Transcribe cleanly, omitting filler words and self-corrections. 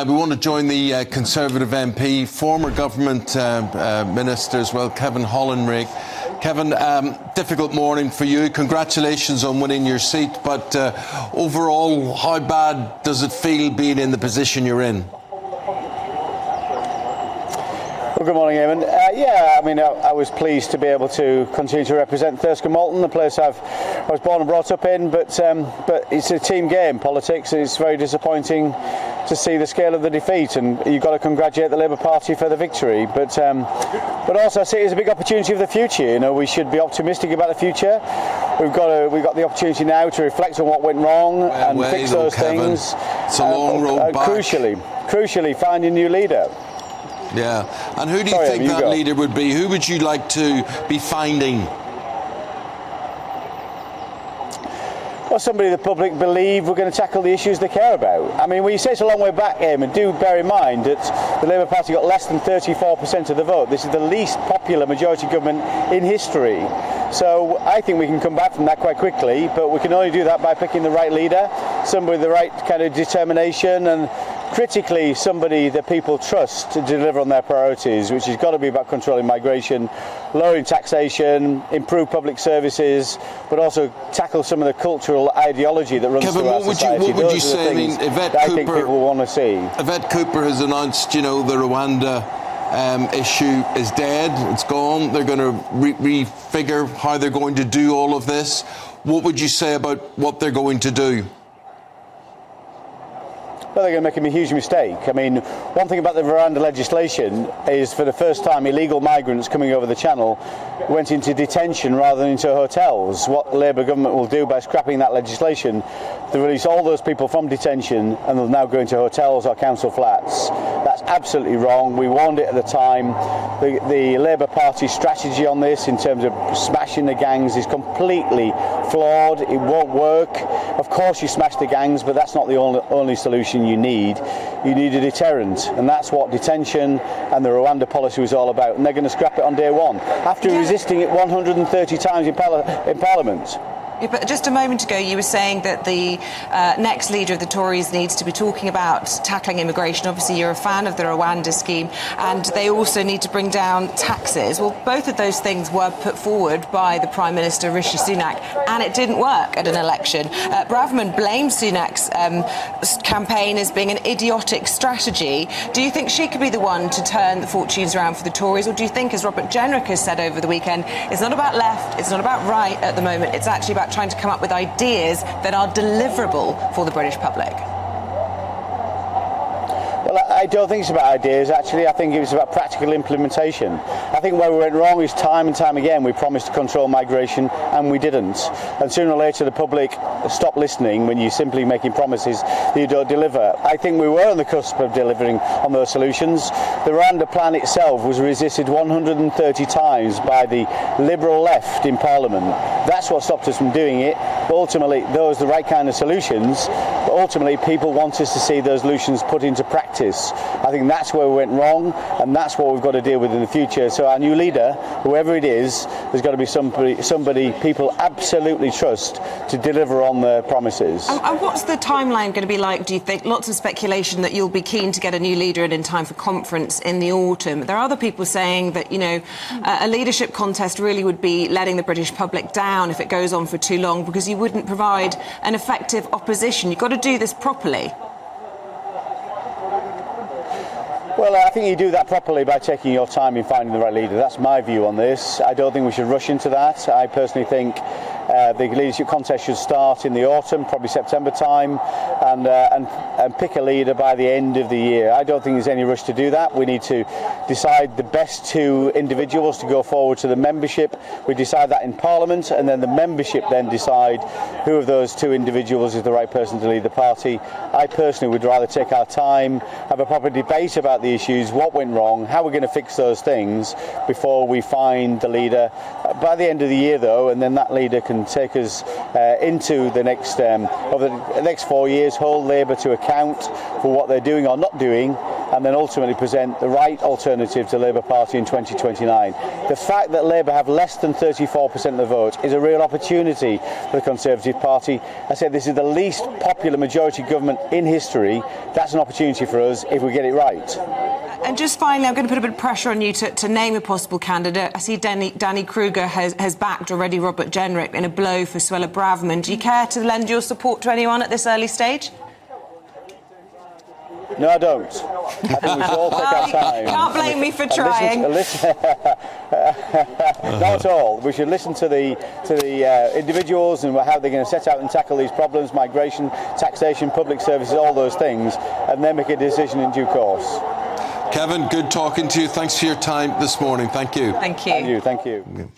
we want to join the Conservative MP, former government minister as well, Kevin Hollinrake. Kevin, difficult morning for you. Congratulations on winning your seat, but overall, how bad does it feel being in the position you're in? Well, good morning, Eamon. Yeah, I mean, I was pleased to be able to continue to represent Thirsk Malton, the place I was born and brought up in, but it's a team game, politics. It's very disappointing to see the scale of the defeat, and you've got to congratulate the Labour Party for the victory. But also I see it as a big opportunity for the future. You know, we should be optimistic about the future. We've got the opportunity now to reflect on what went wrong and fix those things. It's a long road back. Crucially, find a new leader. Yeah, and who do you think that leader would be? Who would you like to be finding? Well, somebody the public believe we're going to tackle the issues they care about. I mean, when you say it's a long way back, Eamon, do bear in mind that the Labour Party got less than 34% of the vote. This is the least popular majority government in history. So I think we can come back from that quite quickly, but we can only do that by picking the right leader, somebody with the right kind of determination, and critically somebody that people trust to deliver on their priorities, which has got to be about controlling migration, lowering taxation, improve public services, but also tackle some of the cultural ideology that runs through our society. What would you say? I mean, I think people want to see. Yvette Cooper has announced, you know, the Rwanda issue is dead, it's gone. They're going to refigure how they're going to do all of this. What would you say about what they're going to do? Well, they're going to make a huge mistake. I mean, one thing about the Rwanda legislation is for the first time illegal migrants coming over the channel went into detention rather than into hotels. What the Labour government will do by scrapping that legislation, they release all those people from detention and they'll now go into hotels or council flats. That's absolutely wrong. We warned it at the time. The Labour Party strategy on this in terms of smashing the gangs is completely flawed. It won't work. Of course you smash the gangs, but that's not the only solution you need. You need a deterrent, and that's what detention and the Rwanda policy was all about, and they're going to scrap it on day one after resisting it 130 times in Parliament. Yeah, but just a moment ago you were saying that the next leader of the Tories needs to be talking about tackling immigration. Obviously you're a fan of the Rwanda scheme, and they also need to bring down taxes. Well, both of those things were put forward by the Prime Minister Rishi Sunak, and it didn't work at an election. Braverman blamed Sunak's campaign as being an idiotic strategy. Do you think she could be the one to turn the fortunes around for the Tories, or do you think, as Robert Jenrick has said over the weekend, it's not about left, it's not about right at the moment, it's actually about trying to come up with ideas that are deliverable for the British public? Well, I don't think it's about ideas, actually. I think it's about practical implementation. I think where we went wrong is time and time again we promised to control migration and we didn't. And sooner or later the public stop listening when you're simply making promises that you don't deliver. I think we were on the cusp of delivering on those solutions. The Rwanda plan itself was resisted 130 times by the Liberal left in Parliament. That's what stopped us from doing it. But ultimately, those are the right kind of solutions. But ultimately, people want us to see those solutions put into practice. I think that's where we went wrong, and that's what we've got to deal with in the future. So our new leader, whoever it is, there's got to be somebody people absolutely trust to deliver on their promises. And what's the timeline going to be like, do you think? Lots of speculation that you'll be keen to get a new leader in time for conference in the autumn. There are other people saying that, you know, a leadership contest really would be letting the British public down if it goes on for too long, because you wouldn't provide an effective opposition. You've got to do this properly. Well, I think you do that properly by taking your time in finding the right leader. That's my view on this. I don't think we should rush into that. I personally think the leadership contest should start in the autumn, probably September time, and pick a leader by the end of the year. I don't think there's any rush to do that. We need to decide the best two individuals to go forward to the membership. We decide that in Parliament, and then the membership then decide who of those two individuals is the right person to lead the party. I personally would rather take our time, have a proper debate about the issues, what went wrong, how we're going to fix those things before we find the leader by the end of the year, though, and then that leader can take us into the next over the next 4 years, hold Labour to account for what they're doing or not doing, and then ultimately present the right alternative to Labour Party in 2029. The fact that Labour have less than 34% of the vote is a real opportunity for the Conservative Party. I said this is the least popular majority government in history. That's an opportunity for us if we get it right. And just finally, I'm going to put a bit of pressure on you to name a possible candidate. I see Danny Kruger has backed already Robert Jenrick in a blow for Suella Braverman. Do you care to lend your support to anyone at this early stage? No, I don't. I think we should all take our time. Can't blame me for trying. Not at all. We should listen to the individuals and how they're going to set out and tackle these problems: migration, taxation, public services, all those things, and then make a decision in due course. Kevin, good talking to you. Thanks for your time this morning. Thank you. Thank you. Thank you.